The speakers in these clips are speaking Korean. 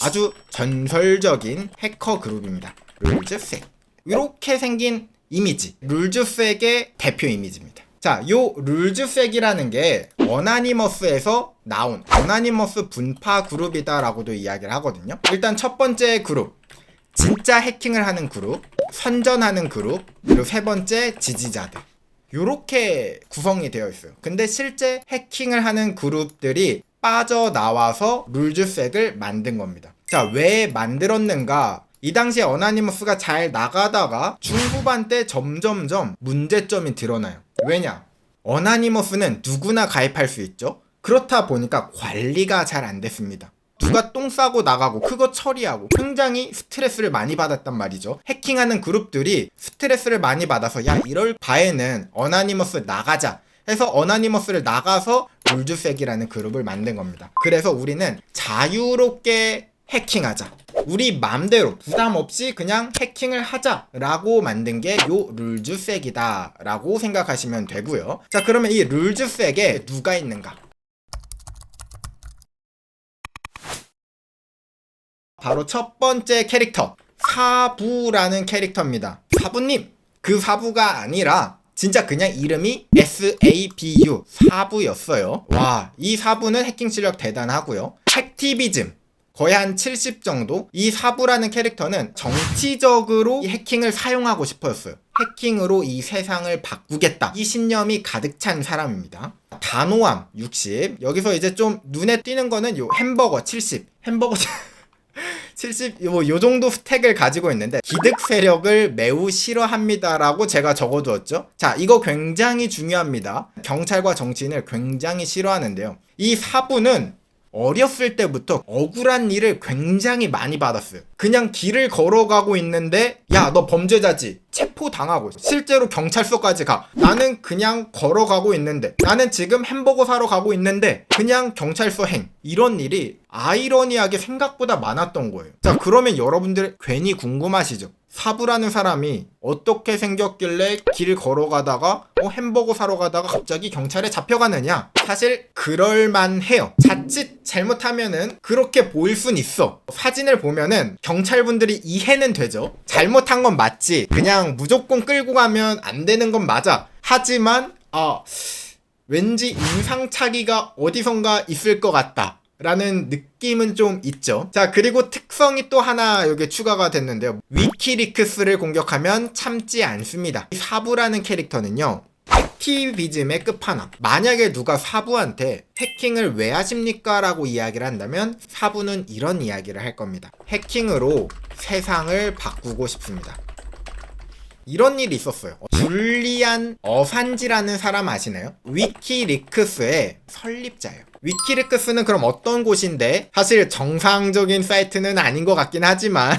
아주 전설적인 해커 그룹입니다. 룰즈색. 이렇게 생긴 이미지, 룰즈색의 대표 이미지입니다. 자, 요 룰즈색이라는 게 어나니머스에서 나온 어나니머스 분파 그룹이다 라고도 이야기를 하거든요. 일단 첫 번째 그룹, 진짜 해킹을 하는 그룹, 선전하는 그룹, 그리고 세 번째 지지자들, 요렇게 구성이 되어 있어요. 근데 실제 해킹을 하는 그룹들이 빠져나와서 룰즈색을 만든 겁니다. 자, 왜 만들었는가? 이 당시에 어나니머스가 잘 나가다가 중후반 때 점점점 문제점이 드러나요. 왜냐? 어나니머스는 누구나 가입할 수 있죠. 그렇다 보니까 관리가 잘 안 됐습니다. 누가 똥 싸고 나가고 그거 처리하고 굉장히 스트레스를 많이 받았단 말이죠. 해킹하는 그룹들이 스트레스를 많이 받아서 야, 이럴 바에는 어나니머스 나가자 해서 어나니머스를 나가서 룰즈색이라는 그룹을 만든 겁니다. 그래서 우리는 자유롭게 해킹하자, 우리 맘대로 부담 없이 그냥 해킹을 하자 라고 만든 게 요 룰즈색이다 라고 생각하시면 되고요. 자, 그러면 이 룰즈색에 누가 있는가? 바로 첫 번째 캐릭터, 사부라는 캐릭터입니다. 사부님! 그 사부가 아니라 진짜 그냥 이름이 SABU, 사부였어요. 와, 이 사부는 해킹 실력 대단하고요. 핵티비즘 거의 한 70 정도? 이 사부라는 캐릭터는 정치적으로 이 해킹을 사용하고 싶었어요. 해킹으로 이 세상을 바꾸겠다, 이 신념이 가득 찬 사람입니다. 단호함 60. 여기서 이제 좀 눈에 띄는 거는 요 햄버거 70. 햄버거 70, 요 정도 스택을 가지고 있는데 기득 세력을 매우 싫어합니다라고 제가 적어두었죠. 자, 이거 굉장히 중요합니다. 경찰과 정치인을 굉장히 싫어하는데요. 이 사부는 어렸을 때부터 억울한 일을 굉장히 많이 받았어요. 그냥 길을 걸어가고 있는데 야, 너 범죄자지, 체포당하고 실제로 경찰서까지 가. 나는 그냥 걸어가고 있는데, 나는 지금 햄버거 사러 가고 있는데 그냥 경찰서 행. 이런 일이 아이러니하게 생각보다 많았던 거예요. 자, 그러면 여러분들 괜히 궁금하시죠? 사부라는 사람이 어떻게 생겼길래 길 걸어가다가 햄버거 사러 가다가 갑자기 경찰에 잡혀가느냐? 사실 그럴만해요. 자칫 잘못하면은 그렇게 보일 순 있어. 사진을 보면은 경찰분들이 이해는 되죠. 잘못한 건 맞지, 그냥 무조건 끌고 가면 안 되는 건 맞아. 하지만 왠지 인상착의가 어디선가 있을 것 같다 라는 느낌은 좀 있죠. 자, 그리고 특성이 또 하나 여기 추가가 됐는데요. 위키리크스를 공격하면 참지 않습니다. 이 사부라는 캐릭터는요, 액티비즘의 끝판왕. 만약에 누가 사부한테 해킹을 왜 하십니까? 라고 이야기를 한다면 사부는 이런 이야기를 할 겁니다. 해킹으로 세상을 바꾸고 싶습니다. 이런 일이 있었어요. 줄리안 어산지라는 사람 아시나요? 위키리크스의 설립자예요. 위키리크스는 그럼 어떤 곳인데, 사실 정상적인 사이트는 아닌 것 같긴 하지만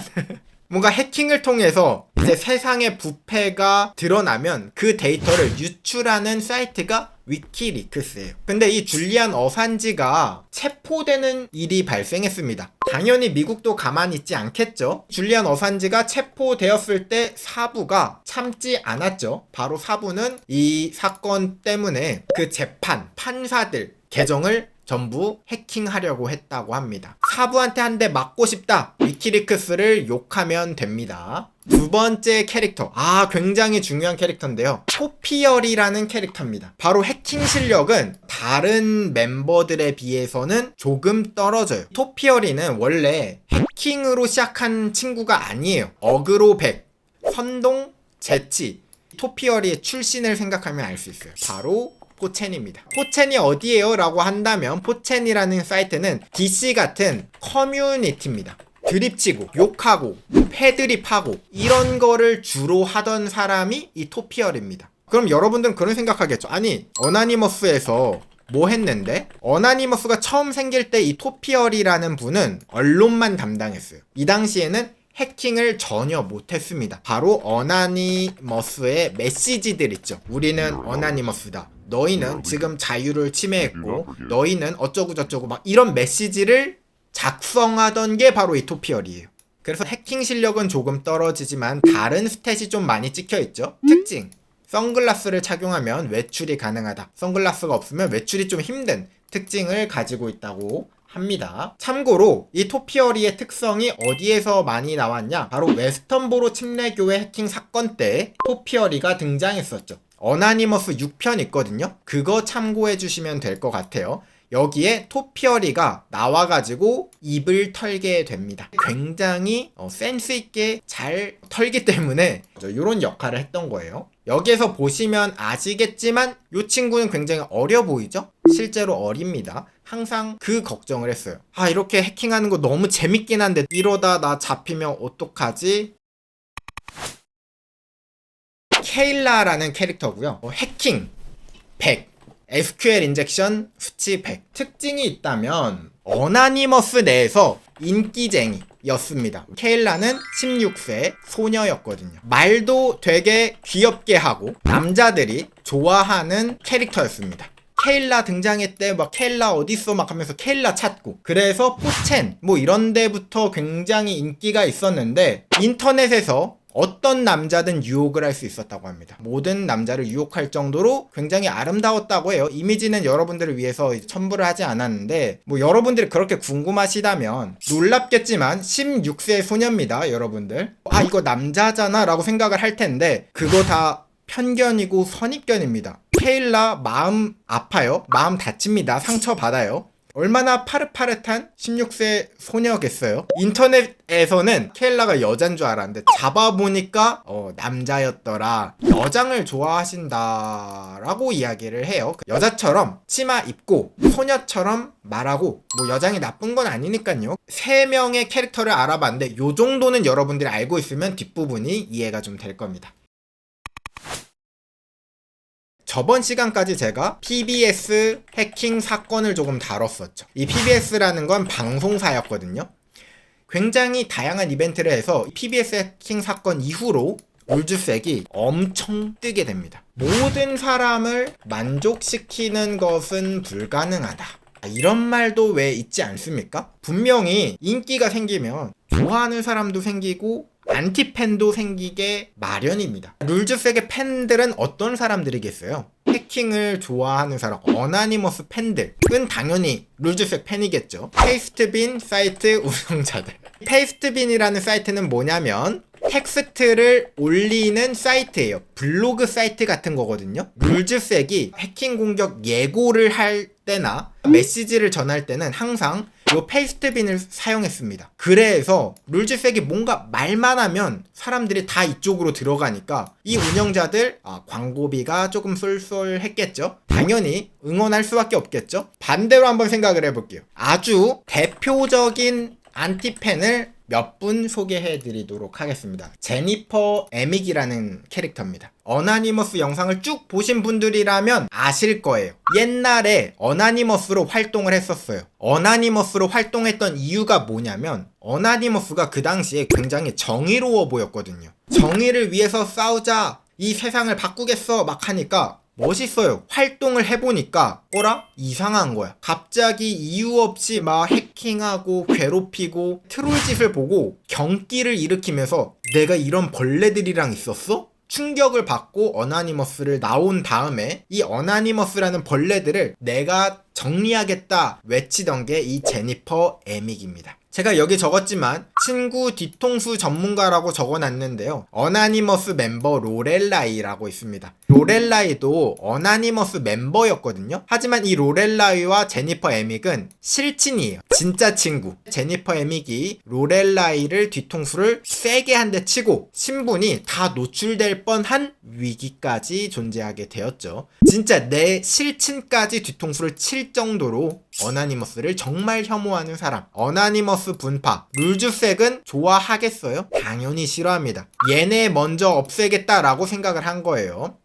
뭔가 해킹을 통해서 이제 세상의 부패가 드러나면 그 데이터를 유출하는 사이트가 위키리크스예요. 근데 이 줄리안 어산지가 체포되는 일이 발생했습니다. 당연히 미국도 가만히 있지 않겠죠. 줄리안 어산지가 체포되었을 때 사부가 참지 않았죠. 바로 사부는 이 사건 때문에 그 재판, 판사들 계정을 전부 해킹하려고 했다고 합니다. 사부한테 한 대 맞고 싶다, 위키리크스를 욕하면 됩니다. 두 번째 캐릭터, 굉장히 중요한 캐릭터인데요. 토피어리라는 캐릭터입니다. 바로 해킹 실력은 다른 멤버들에 비해서는 조금 떨어져요. 토피어리는 원래 해킹으로 시작한 친구가 아니에요. 어그로백, 선동, 제치, 토피어리의 출신을 생각하면 알 수 있어요. 바로 포첸입니다. 포첸이 어디에요? 라고 한다면 포첸이라는 사이트는 DC 같은 커뮤니티입니다. 드립치고 욕하고 패드립하고 이런 거를 주로 하던 사람이 이 토피어입니다. 그럼 여러분들은 그런 생각하겠죠. 아니, 어나니머스에서 뭐 했는데? 어나니머스가 처음 생길 때 이 토피어리라는 분은 언론만 담당했어요. 이 당시에는 해킹을 전혀 못했습니다. 바로 어나니머스의 메시지들 있죠. 우리는 어나니머스다, 너희는 지금 자유를 침해했고 너희는 어쩌고저쩌고 막 이런 메시지를 작성하던 게 바로 이 토피어리예요. 그래서 해킹 실력은 조금 떨어지지만 다른 스탯이 좀 많이 찍혀있죠. 특징, 선글라스를 착용하면 외출이 가능하다, 선글라스가 없으면 외출이 좀 힘든 특징을 가지고 있다고 합니다. 참고로 이 토피어리의 특성이 어디에서 많이 나왔냐? 바로 웨스턴보로 침례교회 해킹 사건 때 토피어리가 등장했었죠. 어나니머스 6편 있거든요. 그거 참고해 주시면 될 것 같아요. 여기에 토피어리가 나와가지고 입을 털게 됩니다. 굉장히 센스있게 잘 털기 때문에 이런 역할을 했던 거예요. 여기에서 보시면 아시겠지만 이 친구는 굉장히 어려 보이죠? 실제로 어립니다. 항상 그 걱정을 했어요. 아, 이렇게 해킹하는 거 너무 재밌긴 한데 이러다 나 잡히면 어떡하지? 케일라라는 캐릭터고요. 해킹 100, SQL 인젝션 수치 100. 특징이 있다면 어나니머스 내에서 인기쟁이였습니다. 케일라는 16세 소녀였거든요. 말도 되게 귀엽게 하고 남자들이 좋아하는 캐릭터였습니다. 케일라 등장했대, 막 케일라 어딨어 막 하면서 케일라 찾고, 그래서 포첸 뭐 이런 데부터 굉장히 인기가 있었는데 인터넷에서 어떤 남자든 유혹을 할 수 있었다고 합니다. 모든 남자를 유혹할 정도로 굉장히 아름다웠다고 해요. 이미지는 여러분들을 위해서 첨부를 하지 않았는데 뭐 여러분들이 그렇게 궁금하시다면 놀랍겠지만 16세 소녀입니다. 여러분들 아 이거 남자잖아 라고 생각을 할 텐데 그거 다 편견이고 선입견입니다. 케일라 마음 아파요. 마음 다칩니다. 상처받아요. 얼마나 파릇파릇한 16세 소녀겠어요. 인터넷에서는 케일라가 여잔 줄 알았는데 잡아보니까 남자였더라. 여장을 좋아하신다 라고 이야기를 해요. 여자처럼 치마 입고 소녀처럼 말하고 뭐 여장이 나쁜 건 아니니까요. 3명의 캐릭터를 알아봤는데 요 정도는 여러분들이 알고 있으면 뒷부분이 이해가 좀 될 겁니다. 저번 시간까지 제가 PBS 해킹 사건을 조금 다뤘었죠. 이 PBS라는 건 방송사였거든요. 굉장히 다양한 이벤트를 해서 PBS 해킹 사건 이후로 룰즈색이 엄청 뜨게 됩니다. 모든 사람을 만족시키는 것은 불가능하다. 이런 말도 왜 있지 않습니까? 분명히 인기가 생기면 좋아하는 사람도 생기고 안티팬도 생기게 마련입니다. 룰즈색의 팬들은 어떤 사람들이겠어요? 해킹을 좋아하는 사람, 어나니머스 팬들은 당연히 룰즈색 팬이겠죠. 페이스트빈 사이트 운영자들. 페이스트빈이라는 사이트는 뭐냐면 텍스트를 올리는 사이트예요. 블로그 사이트 같은 거거든요. 룰즈색이 해킹 공격 예고를 할 때나 메시지를 전할 때는 항상 이 페이스트빈을 사용했습니다. 그래서 룰즈색이 뭔가 말만 하면 사람들이 다 이쪽으로 들어가니까 이 운영자들 광고비가 조금 쏠쏠했겠죠. 당연히 응원할 수밖에 없겠죠. 반대로 한번 생각을 해볼게요. 아주 대표적인 안티팬을 몇 분 소개해 드리도록 하겠습니다. 제니퍼 에믹이라는 캐릭터입니다. 어나니머스 영상을 쭉 보신 분들이라면 아실 거예요. 옛날에 어나니머스로 활동을 했었어요. 어나니머스로 활동했던 이유가 뭐냐면 어나니머스가 그 당시에 굉장히 정의로워 보였거든요. 정의를 위해서 싸우자, 이 세상을 바꾸겠어 막 하니까 멋있어요. 활동을 해보니까 어라? 이상한 거야. 갑자기 이유 없이 막 해킹하고 괴롭히고 트롤짓을 보고 경기를 일으키면서 내가 이런 벌레들이랑 있었어? 충격을 받고 어나니머스를 나온 다음에 이 어나니머스라는 벌레들을 내가 정리하겠다 외치던 게 이 제니퍼 에믹입니다. 제가 여기 적었지만 친구 뒤통수 전문가라고 적어놨는데요. 어나니머스 멤버 로렐라이라고 있습니다. 로렐라이도 어나니머스 멤버였거든요. 하지만 이 로렐라이와 제니퍼 에믹은 실친이에요. 진짜 친구. 제니퍼 에믹이 로렐라이를 뒤통수를 세게 한 대 치고 신분이 다 노출될 뻔한 위기까지 존재하게 되었죠. 진짜 내 실친까지 뒤통수를 칠 정도로 어나니머스를 정말 혐오하는 사람. 어나니머스 분파. 룰즈색은 좋아하겠어요? 당연히 싫어합니다. 얘네 먼저 없애겠다라고 생각을 한 거예요.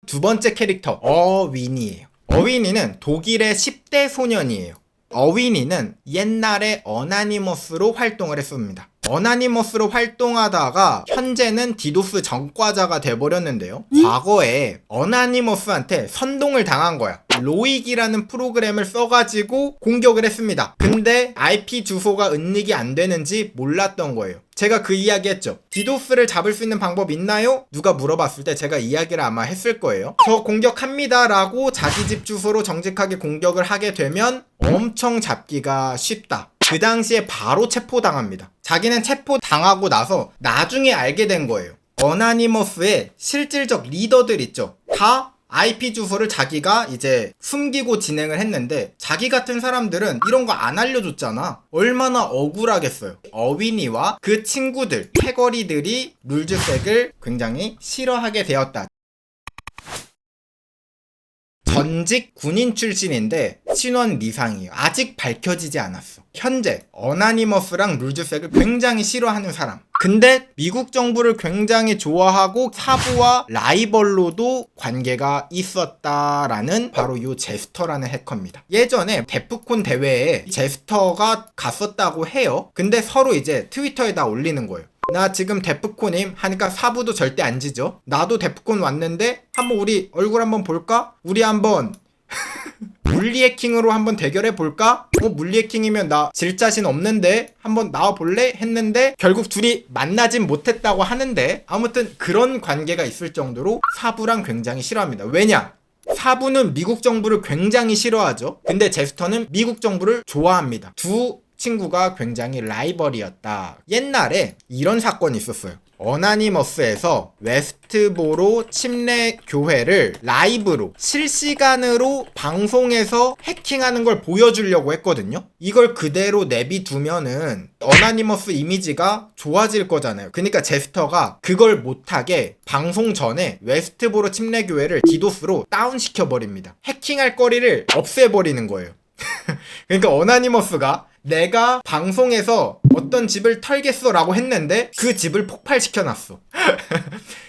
두 번째 캐릭터 어위니예요. 어위니는 독일의 10대 소년이에요. 어위니는 옛날에 어나니머스로 활동을 했습니다. 어나니머스로 활동하다가 현재는 디도스 전과자가 돼버렸는데요. 과거에 어나니머스한테 선동을 당한 거야. 로익이라는 프로그램을 써가지고 공격을 했습니다. 근데 IP 주소가 은닉이 안 되는지 몰랐던 거예요. 제가 그 이야기 했죠. 디도스를 잡을 수 있는 방법 있나요? 누가 물어봤을 때 제가 이야기를 아마 했을 거예요. 저 공격합니다 라고 자기 집 주소로 정직하게 공격을 하게 되면 엄청 잡기가 쉽다. 그 당시에 바로 체포당합니다. 자기는 체포당하고 나서 나중에 알게 된 거예요. 어나니머스의 실질적 리더들 있죠. 다 IP 주소를 자기가 이제 숨기고 진행을 했는데 자기 같은 사람들은 이런 거 안 알려줬잖아. 얼마나 억울하겠어요. 어윈이와 그 친구들, 패거리들이 룰즈색을 굉장히 싫어하게 되었다. 전직 군인 출신인데 신원 미상이에요. 아직 밝혀지지 않았어. 현재 어나니머스랑 룰즈색을 굉장히 싫어하는 사람. 근데 미국 정부를 굉장히 좋아하고 사부와 라이벌로도 관계가 있었다라는 바로 요 제스터라는 해커입니다. 예전에 데프콘 대회에 제스터가 갔었다고 해요. 근데 서로 이제 트위터에다 올리는 거예요. 나 지금 데프콘임 하니까 사부도 절대 안 지죠. 나도 데프콘 왔는데 한번 우리 얼굴 한번 볼까? 우리 한번 물리 해킹으로 한번 대결해 볼까? 물리 해킹이면 나 질 자신 없는데 한번 나와 볼래? 했는데 결국 둘이 만나진 못했다고 하는데 아무튼 그런 관계가 있을 정도로 사부랑 굉장히 싫어합니다. 왜냐? 사부는 미국 정부를 굉장히 싫어하죠. 근데 제스터는 미국 정부를 좋아합니다. 두 친구가 굉장히 라이벌이었다. 옛날에 이런 사건이 있었어요. 어나니머스에서 웨스트보로 침례 교회를 라이브로 실시간으로 방송에서 해킹하는 걸 보여주려고 했거든요. 이걸 그대로 내비두면은 어나니머스 이미지가 좋아질 거잖아요. 그러니까 제스터가 그걸 못하게 방송 전에 웨스트보로 침례 교회를 디도스로 다운시켜 버립니다. 해킹할 거리를 없애버리는 거예요. 그러니까 어나니머스가 내가 방송에서 어떤 집을 털겠어 라고 했는데 그 집을 폭발시켜놨어.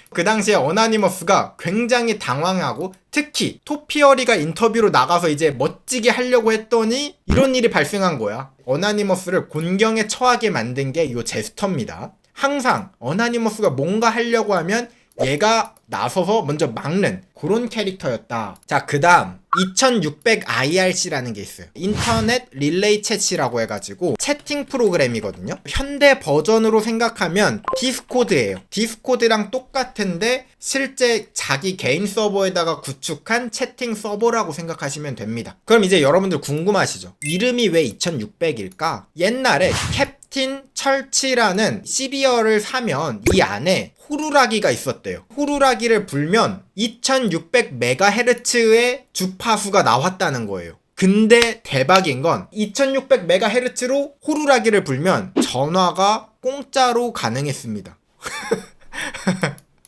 그 당시에 어나니머스가 굉장히 당황하고 특히 토피어리가 인터뷰로 나가서 이제 멋지게 하려고 했더니 이런 일이 발생한 거야. 어나니머스를 곤경에 처하게 만든 게 이 제스터입니다. 항상 어나니머스가 뭔가 하려고 하면 얘가 나서서 먼저 막는 그런 캐릭터였다. 자, 그 다음 2600 IRC라는 게 있어요. 인터넷 릴레이 챗이라고 해가지고 채팅 프로그램이거든요. 현대 버전으로 생각하면 디스코드예요. 디스코드랑 똑같은데 실제 자기 개인 서버에다가 구축한 채팅 서버라고 생각하시면 됩니다. 그럼 이제 여러분들 궁금하시죠? 이름이 왜 2600일까? 옛날에 캡틴 철치라는 시리얼을 사면 이 안에 호루라기가 있었대요. 호루라기를 불면 2600MHz의 주파수가 나왔다는 거예요. 근데 대박인 건 2600MHz로 호루라기를 불면 전화가 공짜로 가능했습니다.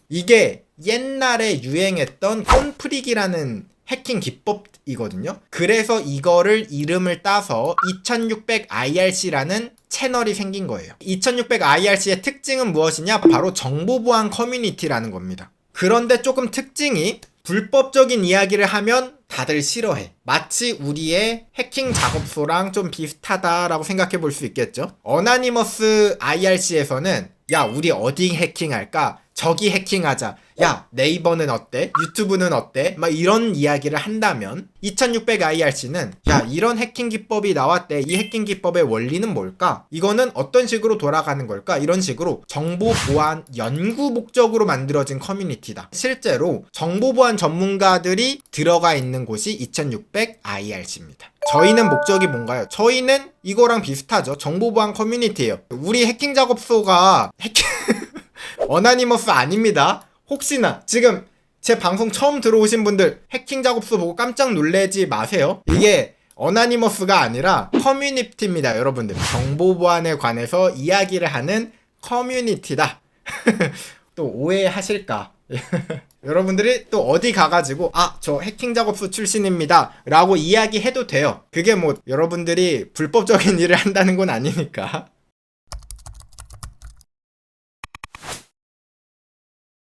이게 옛날에 유행했던 콘프릭이라는 해킹 기법이거든요. 그래서 이거를 이름을 따서 2600IRC라는 채널이 생긴 거예요. 2600IRC의 특징은 무엇이냐? 바로 정보보안 커뮤니티라는 겁니다. 그런데 조금 특징이 불법적인 이야기를 하면 다들 싫어해. 마치 우리의 해킹 작업소랑 좀 비슷하다라고 생각해 볼 수 있겠죠? 어나니머스 IRC에서는 야, 우리 어디 해킹할까? 저기 해킹하자. 야, 네이버는 어때? 유튜브는 어때? 막 이런 이야기를 한다면 2600IRC는 야, 이런 해킹 기법이 나왔대. 이 해킹 기법의 원리는 뭘까? 이거는 어떤 식으로 돌아가는 걸까? 이런 식으로 정보 보안 연구 목적으로 만들어진 커뮤니티다. 실제로 정보 보안 전문가들이 들어가 있는 곳이 2600IRC입니다. 저희는 목적이 뭔가요? 저희는 이거랑 비슷하죠. 정보 보안 커뮤니티예요. 우리 해킹 작업소가 어나니머스 아닙니다. 혹시나 지금 제 방송 처음 들어오신 분들 해킹 작업소 보고 깜짝 놀라지 마세요. 이게 어나니머스가 아니라 커뮤니티입니다. 여러분들 정보 보안에 관해서 이야기를 하는 커뮤니티다. 또 오해하실까? 여러분들이 또 어디 가가지고 저 해킹 작업소 출신입니다 라고 이야기해도 돼요. 그게 뭐 여러분들이 불법적인 일을 한다는 건 아니니까.